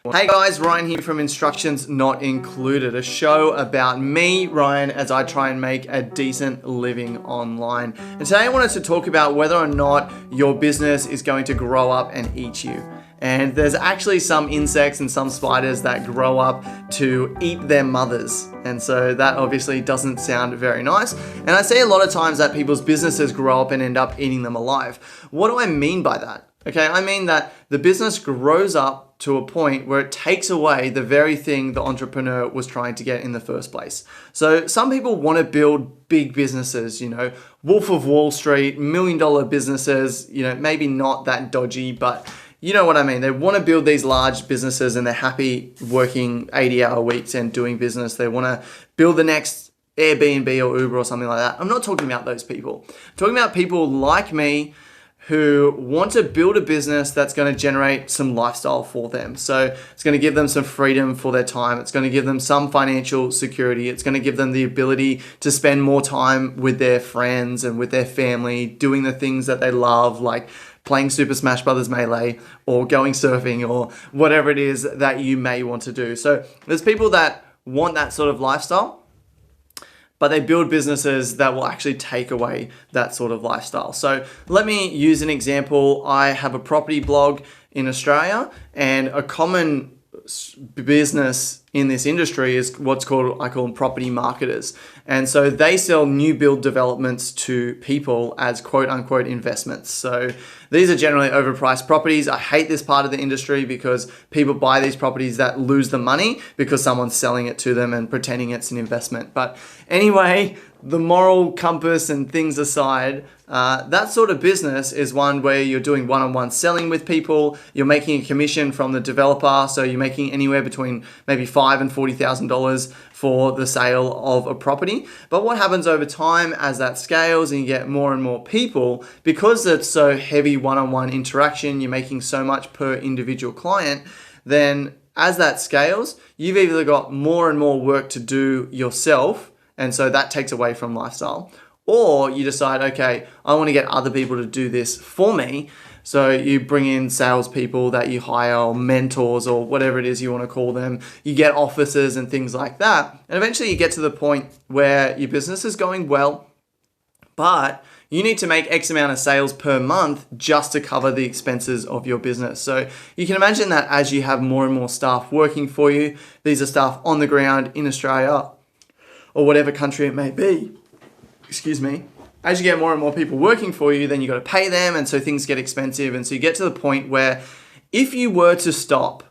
Hey guys, Ryan here from Instructions Not Included, a show about me, Ryan, as I try and make a decent living online. And today I wanted to talk about whether or not your business is going to grow up and eat you. And there's actually some insects and some spiders that grow up to eat their mothers. And so that obviously doesn't sound very nice. And I see a lot of times that people's businesses grow up and end up eating them alive. What do I mean by that? Okay, I mean that the business grows up to a point where it takes away the very thing the entrepreneur was trying to get in the first place. So some people want to build big businesses, Wolf of Wall Street, $1 million businesses, maybe not that dodgy, but you know what I mean. They want to build these large businesses and they're happy working 80-hour weeks and doing business. They want to build the next Airbnb or Uber or something like that. I'm not talking about those people. I'm talking about people like me who want to build a business that's going to generate some lifestyle for them. So it's going to give them some freedom for their time. It's going to give them some financial security. It's going to give them the ability to spend more time with their friends and with their family, doing the things that they love, like playing Super Smash Brothers Melee or going surfing or whatever it is that you may want to do. So there's people that want that sort of lifestyle, but they build businesses that will actually take away that sort of lifestyle. So let me use an example. I have a property blog in Australia, and a common business in this industry is I call them property marketers. And so they sell new build developments to people as quote unquote investments. So these are generally overpriced properties. I hate this part of the industry because people buy these properties that lose the money because someone's selling it to them and pretending it's an investment. But anyway, the moral compass and things aside, that sort of business is one where you're doing one-on-one selling with people. You're making a commission from the developer. So you're making anywhere between maybe $5,000 and $40,000 for the sale of a property. But what happens over time as that scales and you get more and more people, because it's so heavy one-on-one interaction, you're making so much per individual client, then as that scales, you've either got more and more work to do yourself, and so that takes away from lifestyle. Or you decide, okay, I want to get other people to do this for me. So you bring in salespeople that you hire, or mentors, or whatever it is you want to call them. You get offices and things like that. And eventually you get to the point where your business is going well, but you need to make X amount of sales per month just to cover the expenses of your business. So you can imagine that as you have more and more staff working for you, these are staff on the ground in Australia or whatever country it may be. Excuse me. As you get more and more people working for you, then you got to pay them, and so things get expensive. And so you get to the point where if you were to stop,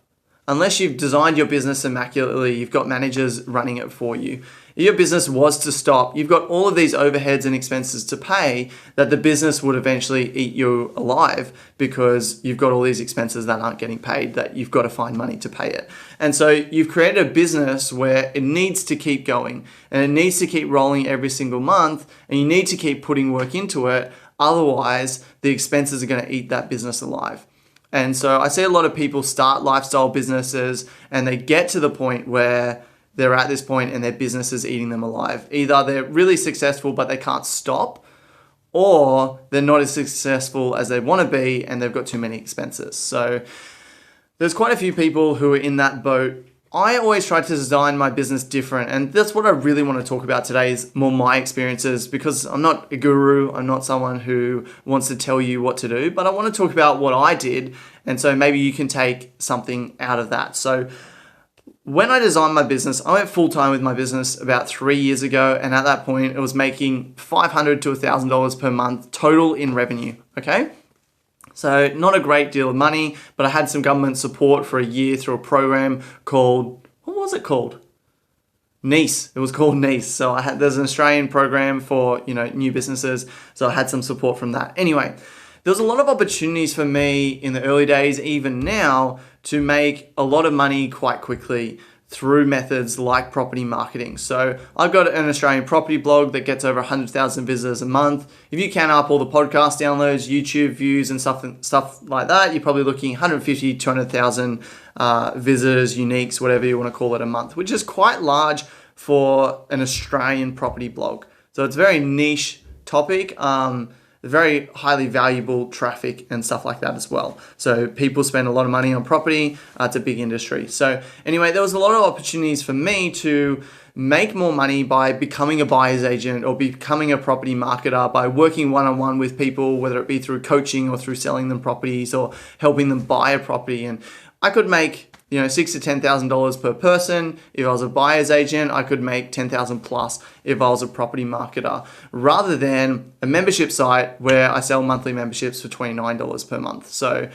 unless you've designed your business immaculately, you've got managers running it for you, if your business was to stop, you've got all of these overheads and expenses to pay that the business would eventually eat you alive because you've got all these expenses that aren't getting paid, that you've got to find money to pay it. And so you've created a business where it needs to keep going and it needs to keep rolling every single month, and you need to keep putting work into it. Otherwise, the expenses are going to eat that business alive. And so I see a lot of people start lifestyle businesses and they get to the point where they're at this point and their business is eating them alive. Either they're really successful but they can't stop, or they're not as successful as they want to be and they've got too many expenses. So there's quite a few people who are in that boat. I always try to design my business different, and that's what I really want to talk about today, is more my experiences, because I'm not a guru, I'm not someone who wants to tell you what to do, but I want to talk about what I did, and so maybe you can take something out of that. So when I designed my business, I went full-time with my business about 3 years ago, and at that point it was making $500 to $1,000 per month total in revenue, okay? So not a great deal of money, but I had some government support for a year through a program called, what was it called? NICE. It was called NICE. So there's an Australian program for, new businesses. So I had some support from that. Anyway, there was a lot of opportunities for me in the early days, even now, to make a lot of money quite quickly through methods like property marketing. So I've got an Australian property blog that gets over 100,000 visitors a month. If you count up all the podcast downloads, YouTube views and stuff like that, you're probably looking 150, 200,000 visitors, uniques, whatever you want to call it, a month, which is quite large for an Australian property blog. So it's a very niche topic. very highly valuable traffic and stuff like that as well. So people spend a lot of money on property. It's a big industry. So anyway, there was a lot of opportunities for me to make more money by becoming a buyer's agent or becoming a property marketer, by working one-on-one with people, whether it be through coaching or through selling them properties or helping them buy a property. And I could make $6,000 to $10,000 per person. If I was a buyer's agent, I could make 10,000 plus if I was a property marketer, rather than a membership site where I sell monthly memberships for $29 per month. So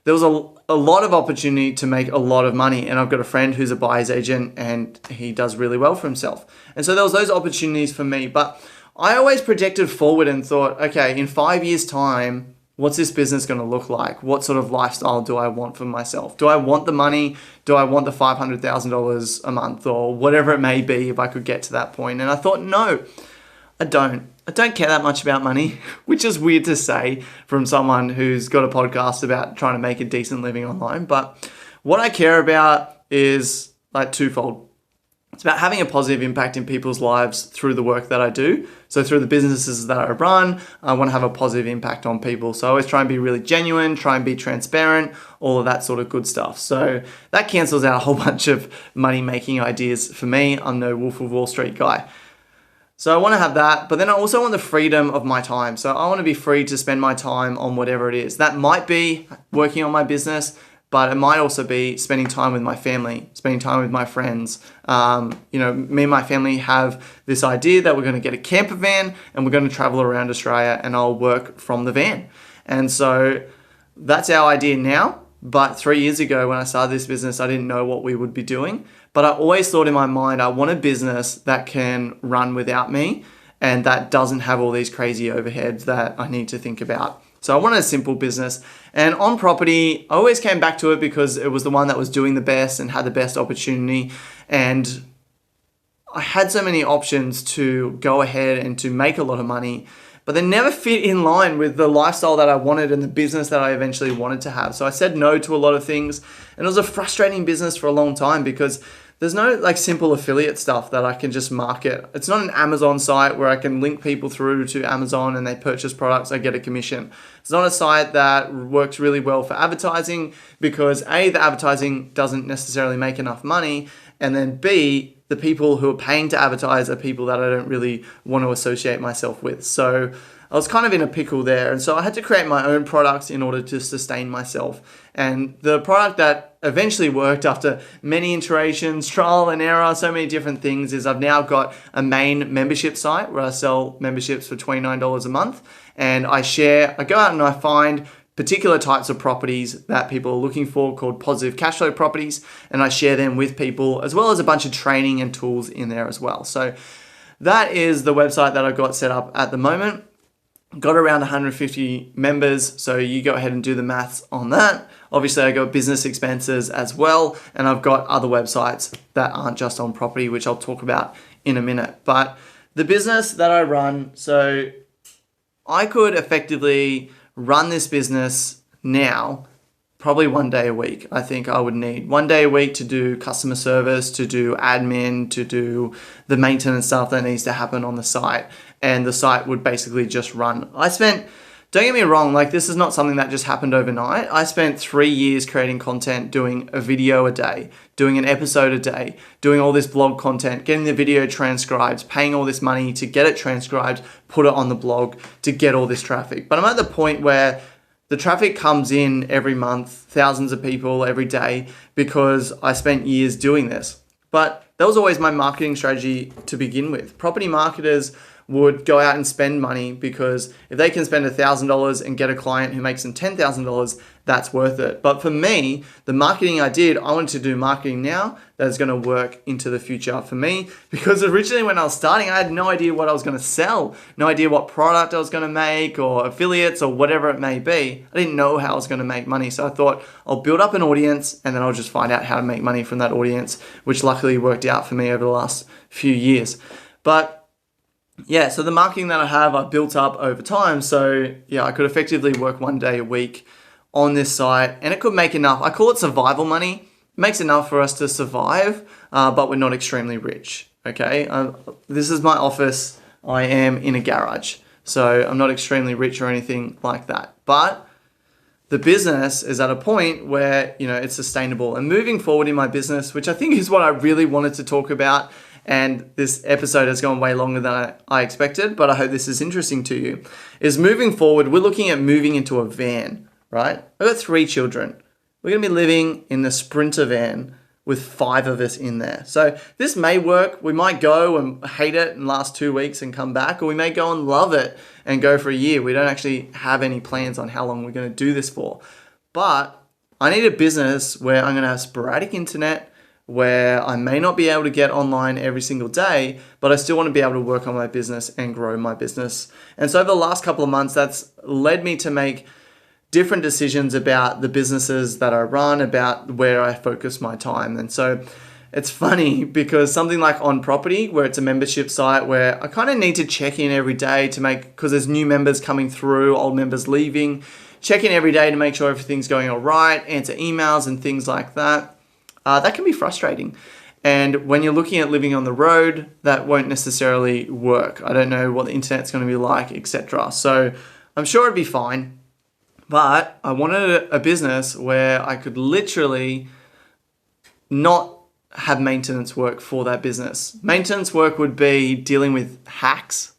there was a lot of opportunity to make a lot of money. And I've got a friend who's a buyer's agent and he does really well for himself. And so there was those opportunities for me, but I always projected forward and thought, okay, in 5 years' time, what's this business going to look like? What sort of lifestyle do I want for myself? Do I want the money? Do I want the $500,000 a month or whatever it may be if I could get to that point? And I thought, no, I don't. I don't care that much about money, which is weird to say from someone who's got a podcast about trying to make a decent living online. But what I care about is like twofold. It's about having a positive impact in people's lives through the work that I do. So through the businesses that I run, I want to have a positive impact on people. So I always try and be really genuine, try and be transparent, all of that sort of good stuff. So that cancels out a whole bunch of money-making ideas for me. I'm no Wolf of Wall Street guy. So I want to have that, but then I also want the freedom of my time. So I want to be free to spend my time on whatever it is. That might be working on my business, but it might also be spending time with my family, spending time with my friends. Me and my family have this idea that we're going to get a camper van and we're going to travel around Australia and I'll work from the van. And so that's our idea now. But 3 years ago when I started this business, I didn't know what we would be doing. But I always thought in my mind, I want a business that can run without me and that doesn't have all these crazy overheads that I need to think about. So I wanted a simple business. And on property, I always came back to it because it was the one that was doing the best and had the best opportunity. And I had so many options to go ahead and to make a lot of money, but they never fit in line with the lifestyle that I wanted and the business that I eventually wanted to have. So I said no to a lot of things, and it was a frustrating business for a long time because there's no like simple affiliate stuff that I can just market. It's not an Amazon site where I can link people through to Amazon and they purchase products, I get a commission. It's not a site that works really well for advertising because A, the advertising doesn't necessarily make enough money, and then B, the people who are paying to advertise are people that I don't really want to associate myself with. So I was kind of in a pickle there. And so I had to create my own products in order to sustain myself. And the product that eventually worked after many iterations, trial and error, so many different things, is I've now got a main membership site where I sell memberships for $29 a month. And I go out and I find particular types of properties that people are looking for called positive cash flow properties, and I share them with people, as well as a bunch of training and tools in there as well. So that is the website that I've got set up at the moment. Got around 150 members, so you go ahead and do the maths on that. Obviously, I got business expenses as well, and I've got other websites that aren't just on property, which I'll talk about in a minute. But the business that I run, so I could effectively run this business now probably 1 day a week. I think I would need 1 day a week to do customer service, to do admin, to do the maintenance stuff that needs to happen on the site. And the site would basically just run. Don't get me wrong, like this is not something that just happened overnight. I spent 3 years creating content, doing a video a day, doing an episode a day, doing all this blog content, getting the video transcribed, paying all this money to get it transcribed, put it on the blog to get all this traffic. But I'm at the point where the traffic comes in every month, thousands of people every day, because I spent years doing this. But that was always my marketing strategy to begin with. Property marketers would go out and spend money because if they can spend $1,000 and get a client who makes them $10,000, that's worth it. But for me, the marketing I wanted to do marketing now that is going to work into the future for me, because originally when I was starting, I had no idea what I was going to sell, no idea what product I was going to make or affiliates or whatever it may be. I didn't know how I was going to make money. So I thought I'll build up an audience and then I'll just find out how to make money from that audience, which luckily worked out for me over the last few years. But yeah, so the marketing that I have, I've built up over time. So yeah, I could effectively work 1 day a week on this site and it could make enough. I call it survival money. It makes enough for us to survive, but we're not extremely rich, okay? This is my office. I am in a garage. So I'm not extremely rich or anything like that. But the business is at a point where, it's sustainable. And moving forward in my business, which I think is what I really wanted to talk about, and this episode has gone way longer than I expected, but I hope this is interesting to you, is moving forward, we're looking at moving into a van, right? I've got 3 children. We're going to be living in the Sprinter van with 5 of us in there. So this may work. We might go and hate it and last 2 weeks and come back, or we may go and love it and go for a year. We don't actually have any plans on how long we're going to do this for. But I need a business where I'm going to have sporadic internet, where I may not be able to get online every single day, but I still want to be able to work on my business and grow my business. And so over the last couple of months, that's led me to make different decisions about the businesses that I run, about where I focus my time. And so it's funny because something like On Property, where it's a membership site where I kind of need to check in every day to because there's new members coming through, old members leaving, check in every day to make sure everything's going all right, answer emails and things like that. That can be frustrating. And when you're looking at living on the road, that won't necessarily work. I don't know what the internet's going to be like, etc. So I'm sure it'd be fine. But I wanted a business where I could literally not have maintenance work for that business. Maintenance work would be dealing with hacks,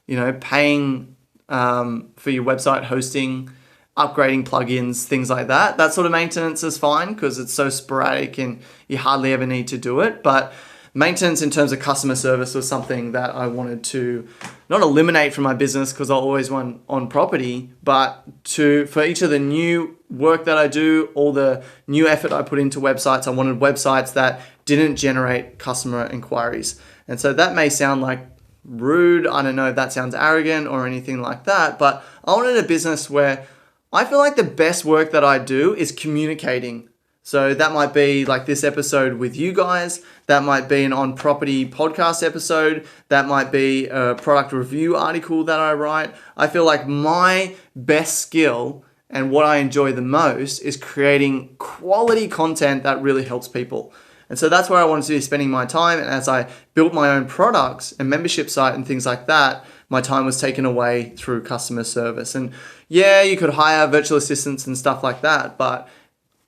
paying for your website hosting, upgrading plugins, things like that. That sort of maintenance is fine because it's so sporadic and you hardly ever need to do it. But maintenance in terms of customer service was something that I wanted to not eliminate from my business because I always want On Property, but for each of the new work that I do, all the new effort I put into websites, I wanted websites that didn't generate customer inquiries. And so that may sound like rude. I don't know if that sounds arrogant or anything like that, but I wanted a business where I feel like the best work that I do is communicating. So that might be like this episode with you guys. That might be an On Property podcast episode. That might be a product review article that I write. I feel like my best skill and what I enjoy the most is creating quality content that really helps people. And so that's where I wanted to be spending my time. And as I built my own products and membership site and things like that, my time was taken away through customer service. And yeah, you could hire virtual assistants and stuff like that. But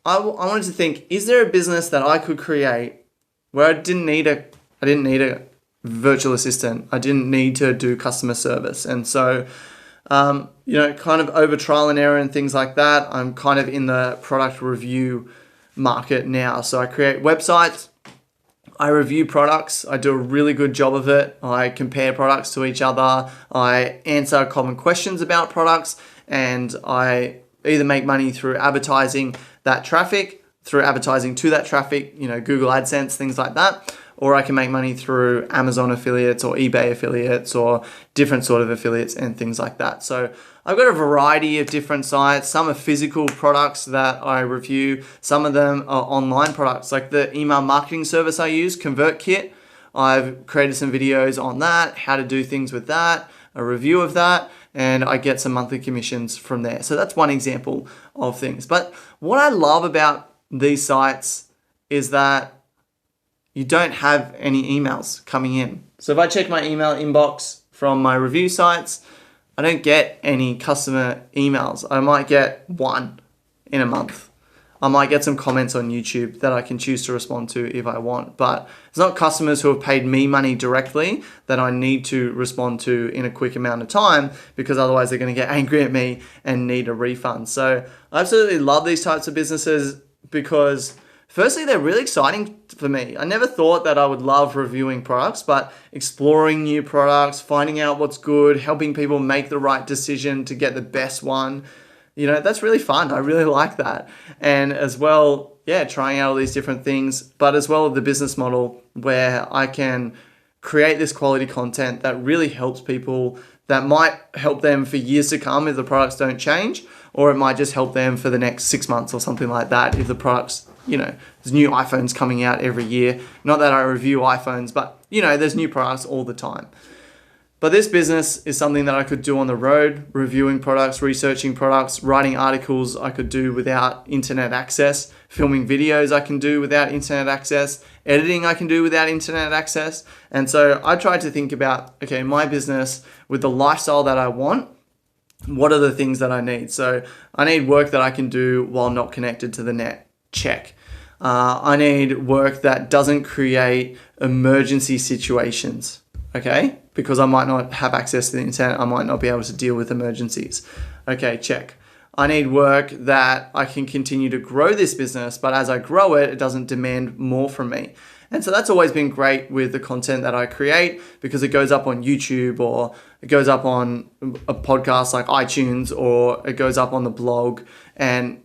I wanted to think, is there a business that I could create where I didn't need a virtual assistant. I didn't need to do customer service. And so, kind of over trial and error and things like that, I'm kind of in the product review market now. So I create websites, I review products, I do a really good job of it. I compare products to each other, I answer common questions about products, and I either make money through advertising that traffic, through advertising to that traffic, Google AdSense, things like that, or I can make money through Amazon affiliates or eBay affiliates or different sort of affiliates and things like that. So I've got a variety of different sites. Some are physical products that I review. Some of them are online products, like the email marketing service I use, ConvertKit. I've created some videos on that, how to do things with that, a review of that, and I get some monthly commissions from there. So that's one example of things. But what I love about these sites is that you don't have any emails coming in. So if I check my email inbox from my review sites, I don't get any customer emails. I might get one in a month. I might get some comments on YouTube that I can choose to respond to if I want, but it's not customers who have paid me money directly that I need to respond to in a quick amount of time, because otherwise they're going to get angry at me and need a refund. So I absolutely love these types of businesses because firstly, they're really exciting for me. I never thought that I would love reviewing products, but exploring new products, finding out what's good, helping people make the right decision to get the best one, that's really fun. I really like that. And as well, trying out all these different things, but as well the business model where I can create this quality content that really helps people, that might help them for years to come if the products don't change, or it might just help them for the next 6 months or something like that if the products, there's new iPhones coming out every year. Not that I review iPhones, but, there's new products all the time. But this business is something that I could do on the road, reviewing products, researching products, writing articles I could do without internet access, filming videos I can do without internet access, editing I can do without internet access. And so I tried to think about, okay, my business with the lifestyle that I want, what are the things that I need? So I need work that I can do while not connected to the net. Check. I need work that doesn't create emergency situations. Okay, because I might not have access to the internet, I might not be able to deal with emergencies. Okay, check. I need work that I can continue to grow this business, but as I grow it, it doesn't demand more from me. And so that's always been great with the content that I create because it goes up on YouTube or it goes up on a podcast like iTunes or it goes up on the blog and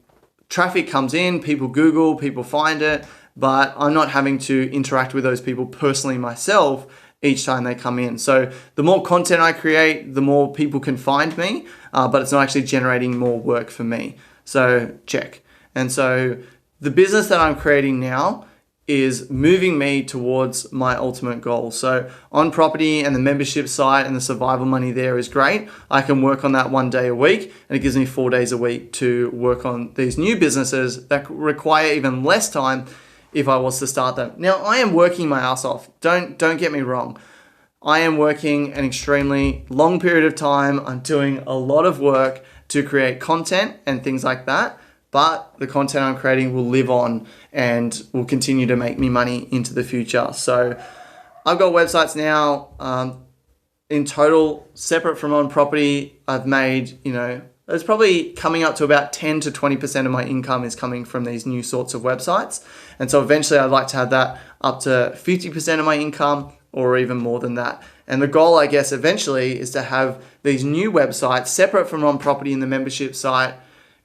traffic comes in, people Google, people find it, but I'm not having to interact with those people personally myself each time they come in. So the more content I create, the more people can find me, but it's not actually generating more work for me. So check. And so the business that I'm creating now is moving me towards my ultimate goal. So on property and the membership site and the survival money there is great. I can work on that 1 day a week and it gives me 4 days a week to work on these new businesses that require even less time if I was to start them. Now, I am working my ass off. Don't get me wrong. I am working an extremely long period of time. I'm doing a lot of work to create content and things like that. But the content I'm creating will live on and will continue to make me money into the future. So I've got websites now. In total, separate from on property, I've made, it's probably coming up to about 10 to 20% of my income is coming from these new sorts of websites. And so eventually I'd like to have that up to 50% of my income or even more than that. And the goal, I guess, eventually is to have these new websites separate from on property and the membership site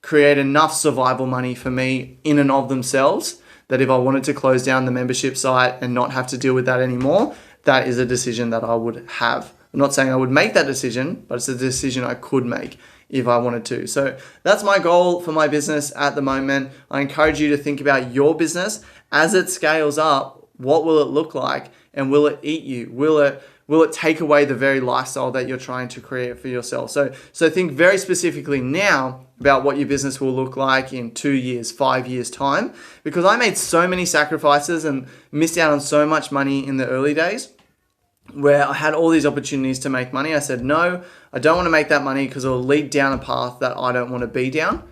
create enough survival money for me in and of themselves that if I wanted to close down the membership site and not have to deal with that anymore, that is a decision that I would have. I'm not saying I would make that decision, but it's a decision I could make if I wanted to. So that's my goal for my business at the moment. I encourage you to think about your business as it scales up. What will it look like? And will it eat you? Will it take away the very lifestyle that you're trying to create for yourself? So think very specifically now about what your business will look like in 2 years, 5 years time, because I made so many sacrifices and missed out on so much money in the early days where I had all these opportunities to make money. I said, no, I don't want to make that money because it'll lead down a path that I don't want to be down.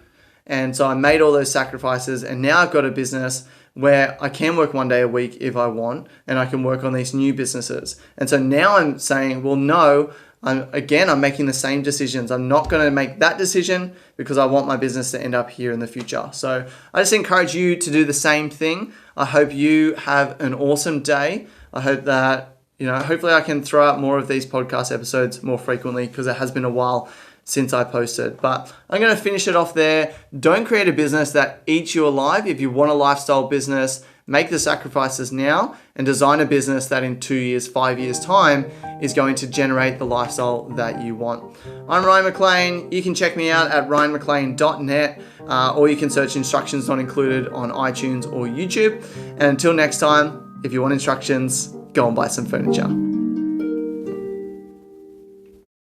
And so I made all those sacrifices and now I've got a business where I can work 1 day a week if I want, and I can work on these new businesses. And so now I'm saying, well, no, I'm making the same decisions. I'm not going to make that decision because I want my business to end up here in the future. So I just encourage you to do the same thing. I hope you have an awesome day. I hope that, hopefully I can throw out more of these podcast episodes more frequently because it has been a while since I posted. But I'm going to finish it off there. Don't create a business that eats you alive. If you want a lifestyle business, make the sacrifices now and design a business that in 2 years, 5 years time is going to generate the lifestyle that you want. I'm Ryan McLean. You can check me out at ryanmclean.net or you can search instructions not included on iTunes or YouTube. And until next time, if you want instructions, go and buy some furniture.